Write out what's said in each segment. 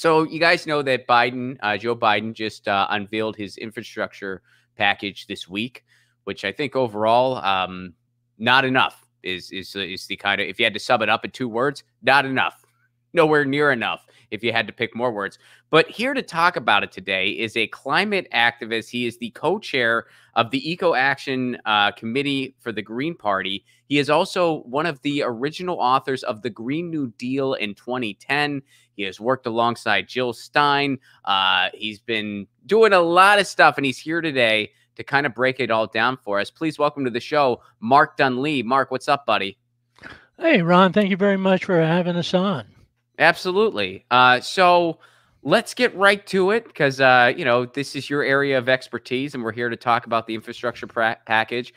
So you guys know that Joe Biden, just unveiled his infrastructure package this week, which I think overall, not enough is the kind of, if you had to sum it up in 2 words, not enough, nowhere near enough. If you had to pick more words, but here to talk about it today is a climate activist. He is the co-chair of the Eco Action Committee for the Green Party. He is also one of the original authors of the Green New Deal in 2010. He has worked alongside Jill Stein. He's been doing a lot of stuff, and he's here today to kind of break it all down for us. Please welcome to the show, Mark Dunlea. Mark, what's up, buddy? Hey, Ron, thank you very much for having us on. Absolutely. So let's get right to it because, this is your area of expertise, and we're here to talk about the infrastructure package.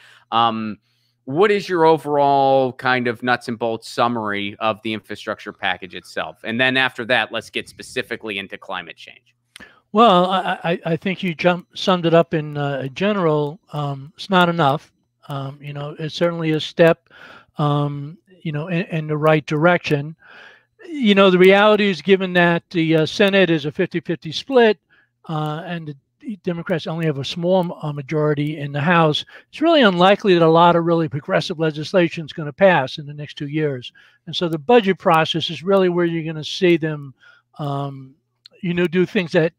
What is your overall kind of nuts and bolts summary of the infrastructure package itself? And then after that, let's get specifically into climate change. Well, I think you summed it up in general. It's not enough. It's certainly a step, in the right direction. The reality is, given that the Senate is a 50-50 split and the Democrats only have a small majority in the House, it's really unlikely that a lot of really progressive legislation is going to pass in the next 2 years. And so the budget process is really where you're going to see them, do things that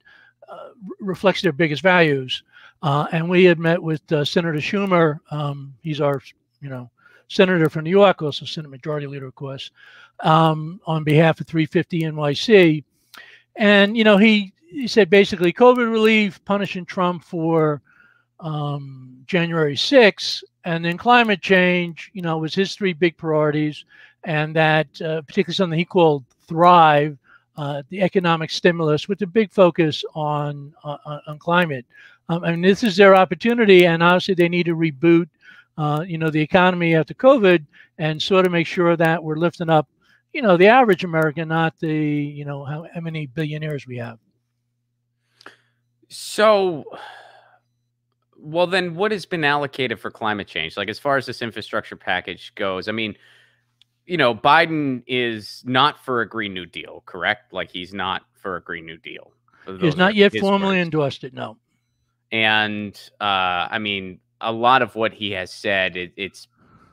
reflects their biggest values. And we had met with Senator Schumer. He's our, senator from New York, also Senate Majority Leader, of course, on behalf of 350 NYC. And, he said basically COVID relief, punishing Trump for January 6th, and then climate change, was his 3 big priorities. And that particularly something he called Thrive, the economic stimulus, with a big focus on climate. This is their opportunity, and obviously they need to reboot the economy after COVID and sort of make sure that we're lifting up, the average American, not the, how many billionaires we have. So, well, then what has been allocated for climate change? Like, as far as this infrastructure package goes, I mean, Biden is not for a Green New Deal, correct? Like, he's not for a Green New Deal. He's not yet formally endorsed it, no. And, a lot of what he has said,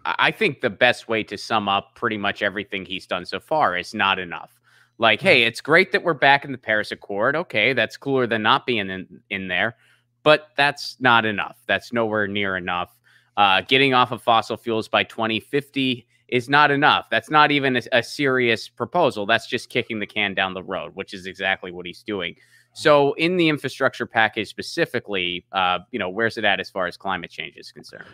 I think the best way to sum up pretty much everything he's done so far is not enough. Like, hey, it's great that we're back in the Paris Accord. Okay, that's cooler than not being in there. But that's not enough. That's nowhere near enough. Getting off of fossil fuels by 2050 is not enough. That's not even a serious proposal. That's just kicking the can down the road, which is exactly what he's doing. So in the infrastructure package specifically, where's it at as far as climate change is concerned?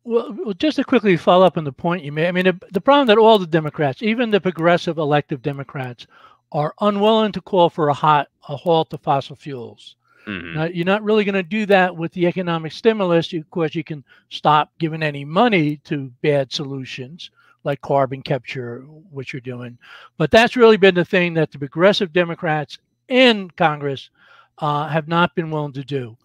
Well, just to quickly follow up on the point you made, the problem that all the Democrats, even the progressive elective Democrats, are unwilling to call for a halt to fossil fuels. Mm-hmm. Now, you're not really going to do that with the economic stimulus. Of course, you can stop giving any money to bad solutions like carbon capture, which you're doing. But that's really been the thing that the progressive Democrats in Congress have not been willing to do.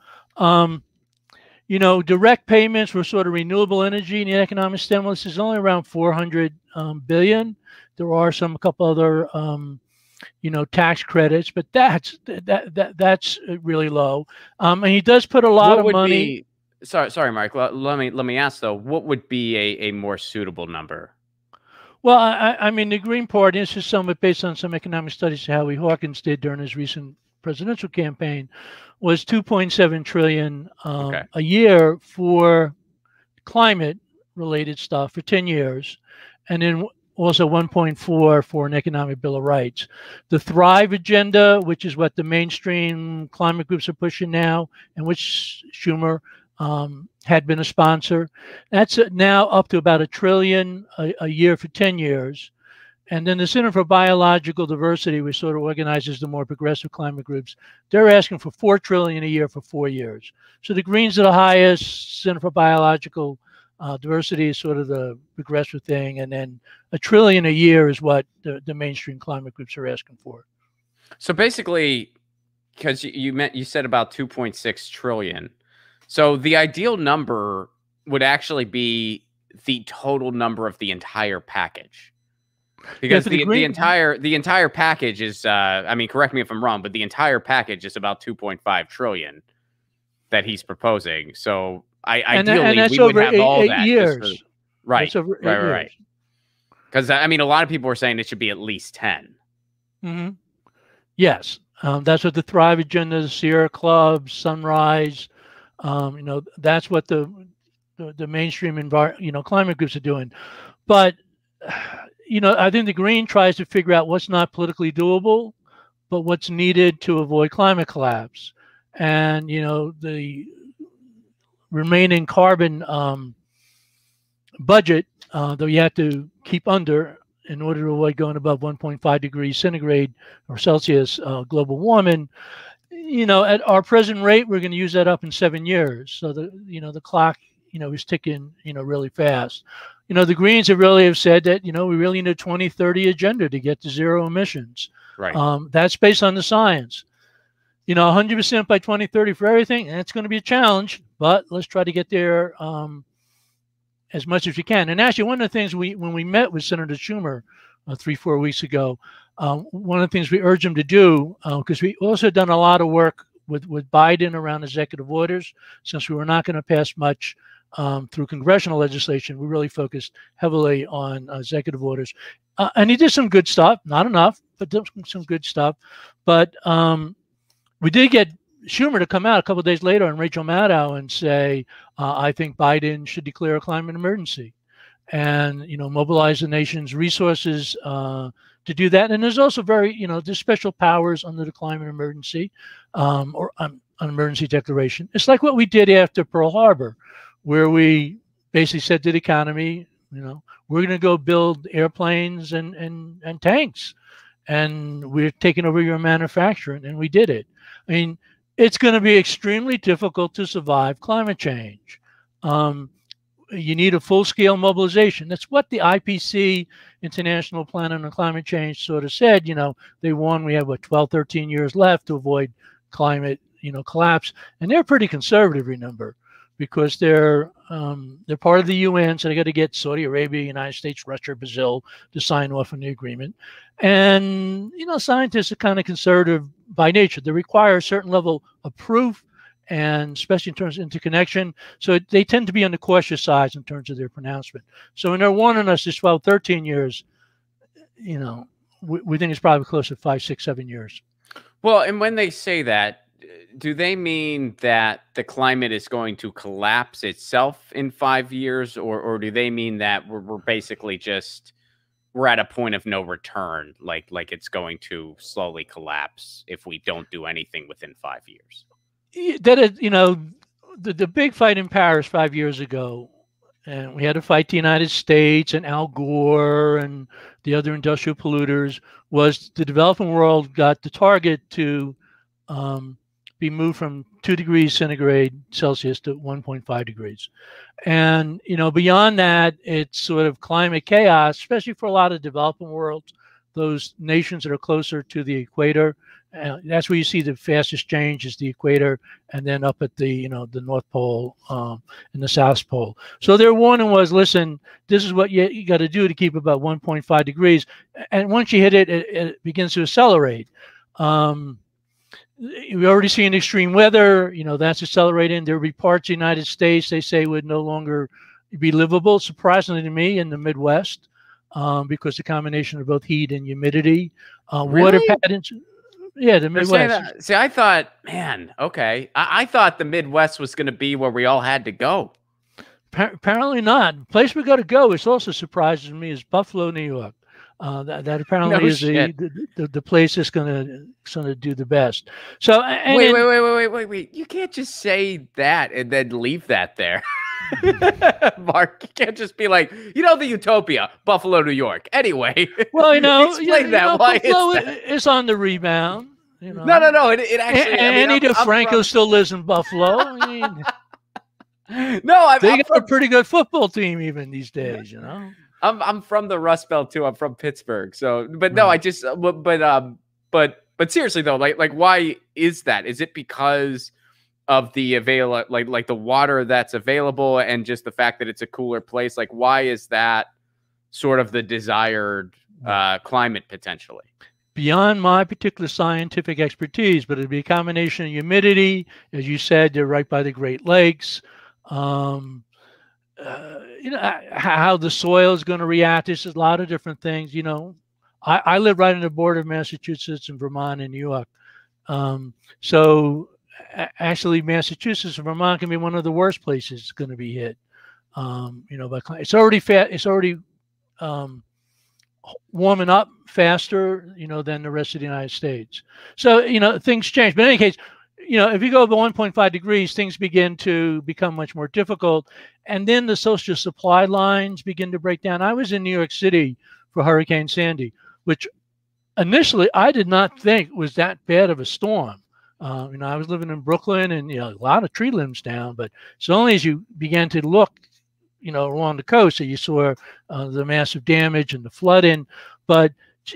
Direct payments for sort of renewable energy and the economic stimulus is only around $400 billion. There are a couple other tax credits, but that's really low. And he does put a lot of money. Sorry, Mark. Let me ask though. What would be a more suitable number? Well, the Green Party, this is somewhat based on some economic studies Howie Hawkins did during his recent presidential campaign, was $2.7 trillion a year for climate-related stuff for 10 years, and then also 1.4 for an economic bill of rights. The Thrive agenda, which is what the mainstream climate groups are pushing now, and which Schumer had been a sponsor, that's now up to about $1 trillion a year for 10 years. And then the Center for Biological Diversity, which sort of organizes the more progressive climate groups, they're asking for $4 trillion a year for 4 years. So the Greens are the highest. Center for Biological Diversity is sort of the progressive thing, and then $1 trillion a year is what the mainstream climate groups are asking for. So basically, because you said about 2.6 trillion, so the ideal number would actually be the total number of the entire package. Because the entire package is I mean, correct me if I'm wrong, but the entire package is about 2.5 trillion that he's proposing. So ideally we would have all that years. Right. That's over 8 years. Because I mean, a lot of people are saying it should be at least 10. Mm-hmm. Yes, that's what the Thrive Agenda, the Sierra Club, Sunrise, that's what the mainstream climate groups are doing. But I think the Green tries to figure out what's not politically doable, but what's needed to avoid climate collapse. And the remaining carbon budget that you have to keep under in order to avoid going above 1.5 degrees centigrade or Celsius global warming, at our present rate, we're going to use that up in 7 years. So the clock, is ticking, really fast. The Greens have said that, we really need a 2030 agenda to get to zero emissions. Right. That's based on the science. 100% by 2030 for everything, and it's going to be a challenge, but let's try to get there as much as we can. And actually, one of the things when we met with Senator Schumer 3-4 weeks ago, one of the things we urged him to do, because we also done a lot of work with Biden around executive orders, since we were not going to pass much through congressional legislation, we really focused heavily on executive orders. And he did some good stuff, not enough, but did some good stuff. But we did get Schumer to come out a couple of days later on Rachel Maddow and say, I think Biden should declare a climate emergency and, mobilize the nation's resources to do that. And there's also there's special powers under the climate emergency or an emergency declaration. It's like what we did after Pearl Harbor, where we basically said to the economy, we're going to go build airplanes and tanks, and we're taking over your manufacturing, and we did it. I mean, it's going to be extremely difficult to survive climate change. You need a full-scale mobilization. That's what the IPC, International Planning on Climate Change, sort of said. They warn we have 12, 13 years left to avoid climate, collapse, and they're pretty conservative, remember, because they're part of the UN, so they got to get Saudi Arabia, United States, Russia, Brazil to sign off on the agreement. And scientists are kind of conservative by nature. They require a certain level of proof, and especially in terms of interconnection. So they tend to be on the cautious side in terms of their pronouncement. So when they're warning us this 12, 13 years, we think it's probably closer to 5, 6, 7 years. Well, and when they say that, do they mean that the climate is going to collapse itself in 5 years, or do they mean that we're basically we're at a point of no return, like it's going to slowly collapse if we don't do anything within 5 years? That is, the big fight in Paris 5 years ago, and we had to fight the United States and Al Gore and the other industrial polluters, was the developing world got the target to be moved from 2 degrees centigrade Celsius to 1.5 degrees. And, beyond that, it's sort of climate chaos, especially for a lot of developing worlds, those nations that are closer to the equator. That's where you see the fastest change is the equator, and then up at the the North Pole and the South Pole. So their warning was, listen, this is what you got to do to keep about 1.5 degrees, and once you hit it, it begins to accelerate. We're already seeing extreme weather. That's accelerating. There will be parts of the United States they say would no longer be livable. Surprisingly to me, in the Midwest, because the combination of both heat and humidity, water patterns. Yeah, the Midwest. See, I thought, man, okay. I thought the Midwest was going to be where we all had to go. Apparently not. The place we got to go, which also surprises me, is Buffalo, New York. That apparently is the place that's going to do the best. So wait. You can't just say that and then leave that there. Mark, you can't just be like, the utopia, Buffalo, New York. Anyway, well, explain that. Why Buffalo is that? It's on the rebound. No. It actually. Andy DeFranco still lives in Buffalo. I mean, they got a pretty good football team even these days. I'm from the Rust Belt too. I'm from Pittsburgh. So, but no, I just, but seriously though, like, why is that? Is it because of the like the water that's available and just the fact that it's a cooler place? Like, why is that sort of the desired climate potentially? Beyond my particular scientific expertise, but it'd be a combination of humidity, as you said, they're right by the Great Lakes. How the soil is going to react. There's a lot of different things. I live right on the border of Massachusetts and Vermont and New York. So actually, Massachusetts and Vermont can be one of the worst places going to be hit. It's already warming up faster, than the rest of the United States. So, things change. But in any case, if you go over 1.5 degrees, things begin to become much more difficult. And then the social supply lines begin to break down. I was in New York City for Hurricane Sandy, which initially I did not think was that bad of a storm. I was living in Brooklyn and, a lot of tree limbs down, but it's only as you began to look, along the coast that you saw the massive damage and the flooding. But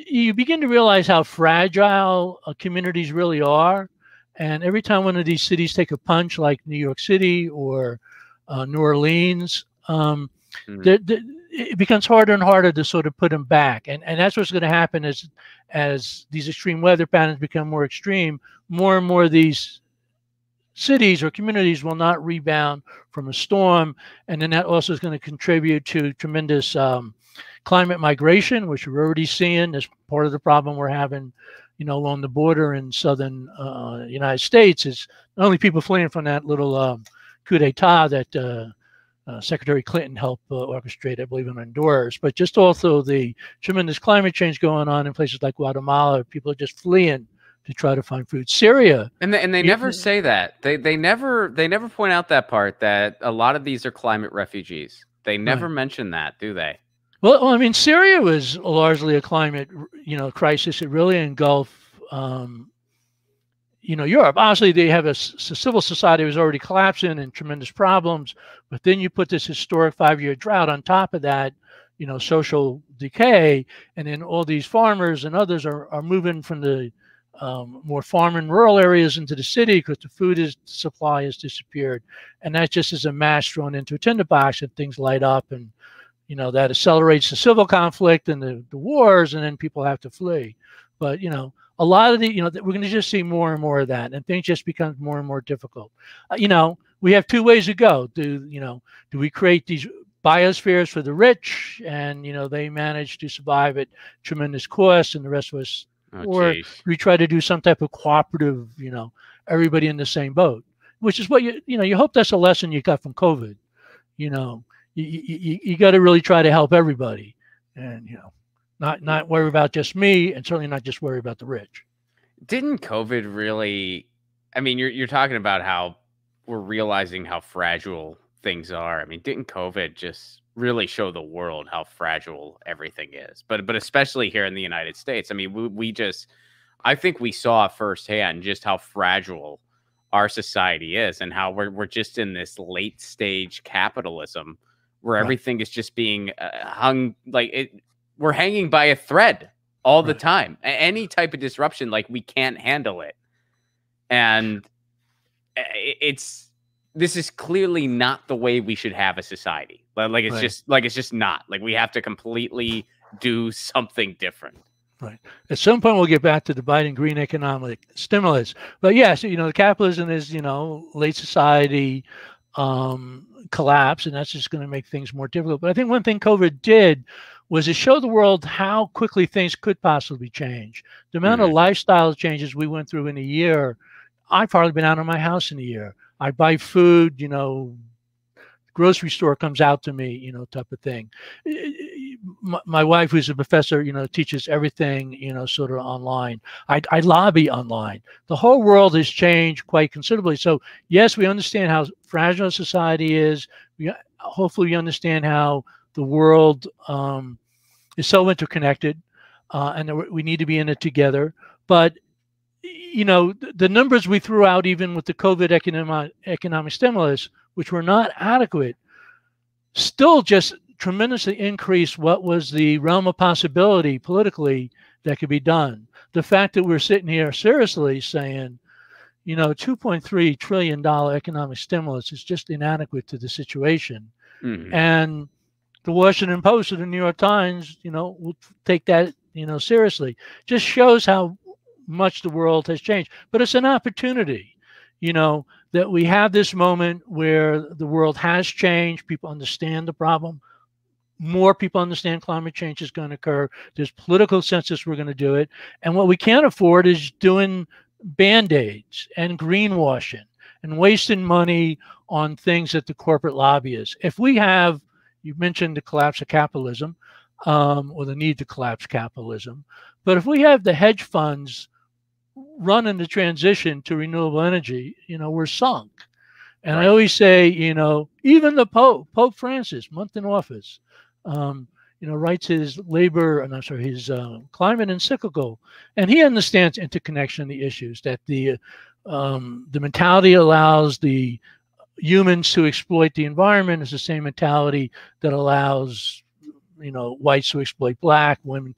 you begin to realize how fragile communities really are. And every time one of these cities take a punch, like New York City or New Orleans, it becomes harder and harder to sort of put them back. And that's what's going to happen as these extreme weather patterns become more extreme. More and more of these cities or communities will not rebound from a storm. And then that also is going to contribute to tremendous climate migration, which we're already seeing as part of the problem we're having along the border in southern United States. Is not only people fleeing from that little coup d'etat that Secretary Clinton helped orchestrate, I believe, in Honduras, but just also the tremendous climate change going on in places like Guatemala. People are just fleeing to try to find food. Syria, and they never say that. They never point out that part, that a lot of these are climate refugees. They never mention that, do they? Well, I mean, Syria was largely a climate, crisis. It really engulfed, Europe. Obviously, they have a civil society that was already collapsing and tremendous problems. But then you put this historic 5-year drought on top of that, social decay, and then all these farmers and others are moving from the more farm and rural areas into the city because the food supply has disappeared, and that just is a mass thrown into a tinderbox, and things light up and. That accelerates the civil conflict and the wars, and then people have to flee. But, a lot of we're going to just see more and more of that, and things just become more and more difficult. We have two ways to go. Do we create these biospheres for the rich and, they manage to survive at tremendous cost and the rest of us, or we try to do some type of cooperative, everybody in the same boat, which is what you hope that's a lesson you got from COVID, You got to really try to help everybody, and not worry about just me, and certainly not just worry about the rich. Didn't COVID really? I mean, you're talking about how we're realizing how fragile things are. I mean, didn't COVID just really show the world how fragile everything is? But especially here in the United States. I mean, I think we saw firsthand just how fragile our society is, and how we're just in this late stage capitalism. Where everything is just being hung we're hanging by a thread all the time. Any type of disruption, we can't handle it. And this is clearly not the way we should have a society. It's just not. We have to completely do something different. Right. At some point, we'll get back to the Biden green economic stimulus. But yes, the capitalism is, late society collapse, and that's just going to make things more difficult. But I think one thing COVID did was to show the world how quickly things could possibly change. The amount of lifestyle changes we went through in a year, I've hardly been out of my house in a year. I buy food, grocery store comes out to me, type of thing. My wife, who's a professor, teaches everything, sort of online. I lobby online. The whole world has changed quite considerably. So yes, we understand how fragile society is. Hopefully we understand how the world is so interconnected, and that we need to be in it together. But the numbers we threw out, even with the COVID economic stimulus, which were not adequate, still just tremendously increased what was the realm of possibility politically that could be done. The fact that we're sitting here seriously saying, $2.3 trillion economic stimulus is just inadequate to the situation. And the Washington Post or the New York Times, will take that seriously. Just shows how much the world has changed. But it's an opportunity, that we have this moment where the world has changed. People understand the problem. More people understand climate change is going to occur. There's political consensus we're going to do it. And what we can't afford is doing Band-Aids and greenwashing and wasting money on things that the corporate lobbyists. If we have, you mentioned the collapse of capitalism, or the need to collapse capitalism, but if we have the hedge funds running the transition to renewable energy, we're sunk. And right. I always say, even the Pope Francis, month in office, writes his his climate encyclical, and he understands interconnection of the issues, that the mentality allows the humans to exploit the environment is the same mentality that allows whites to exploit black, men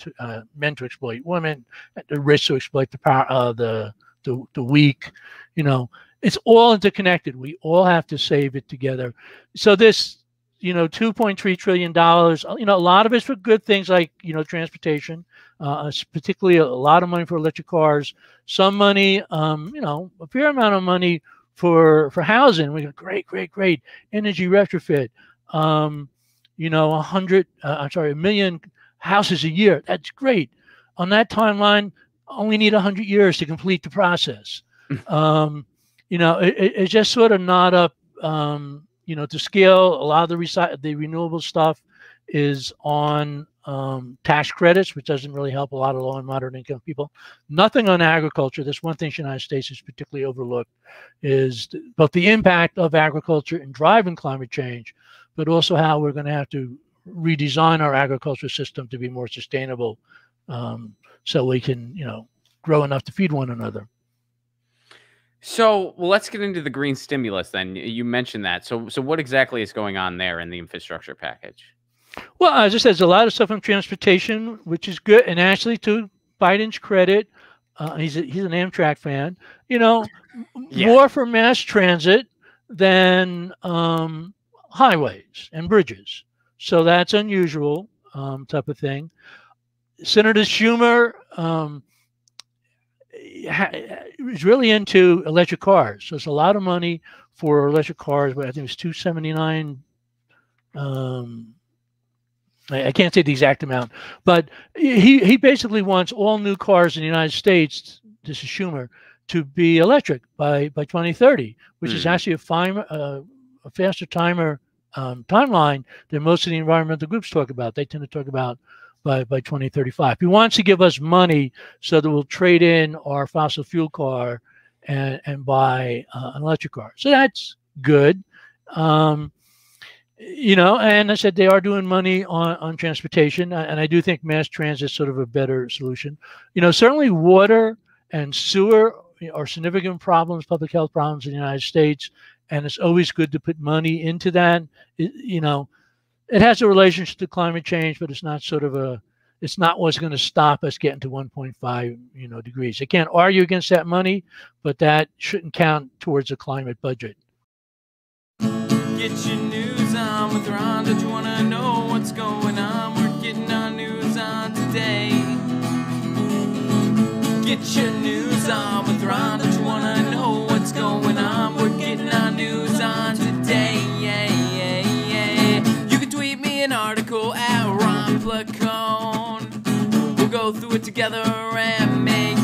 to exploit women, the rich to exploit the power, the weak. It's all interconnected. We all have to save it together. So this, $2.3 trillion, a lot of it's for good things like, transportation, particularly a lot of money for electric cars, some money, a fair amount of money for housing. We got great energy retrofit. A million houses a year. That's great. On that timeline, only need 100 years to complete the process. It's just sort of not up, to scale. A lot of the renewable stuff is on tax credits, which doesn't really help a lot of low and moderate income people. Nothing on agriculture. That's one thing the United States is particularly overlooked, is both the impact of agriculture in driving climate change, but also how we're going to have to redesign our agriculture system to be more sustainable, so we can, grow enough to feed one another. So, let's get into the green stimulus then. You mentioned that. So what exactly is going on there in the infrastructure package? Well, as I said, there's a lot of stuff on transportation, which is good. And actually, to Biden's credit, he's an Amtrak fan, more for mass transit than highways and bridges. So that's unusual, type of thing. Senator Schumer is really into electric cars. So it's a lot of money for electric cars, but I think it's $279. I can't say the exact amount, but he basically wants all new cars in the United States, this is Schumer, to be electric by 2030, which is actually a faster timeline than most of the environmental groups talk about. They tend to talk about by 2035. He wants to give us money so that we'll trade in our fossil fuel car and buy an electric car. So that's good. And I said they are doing money on transportation, and I do think mass transit is sort of a better solution. Certainly water and sewer are significant problems, public health problems in the United States, and it's always good to put money into that. It has a relationship to climate change, but it's not it's not what's going to stop us getting to 1.5, degrees. I can't argue against that money, but that shouldn't count towards the climate budget. Get your news on with Ron. Don't you want to know what's going on? We're getting our news on today. Get your news on with Ron. Don't you want to know what's going on? We're getting our news on today. You can tweet me an article at Ron Placone. We'll go through it together and make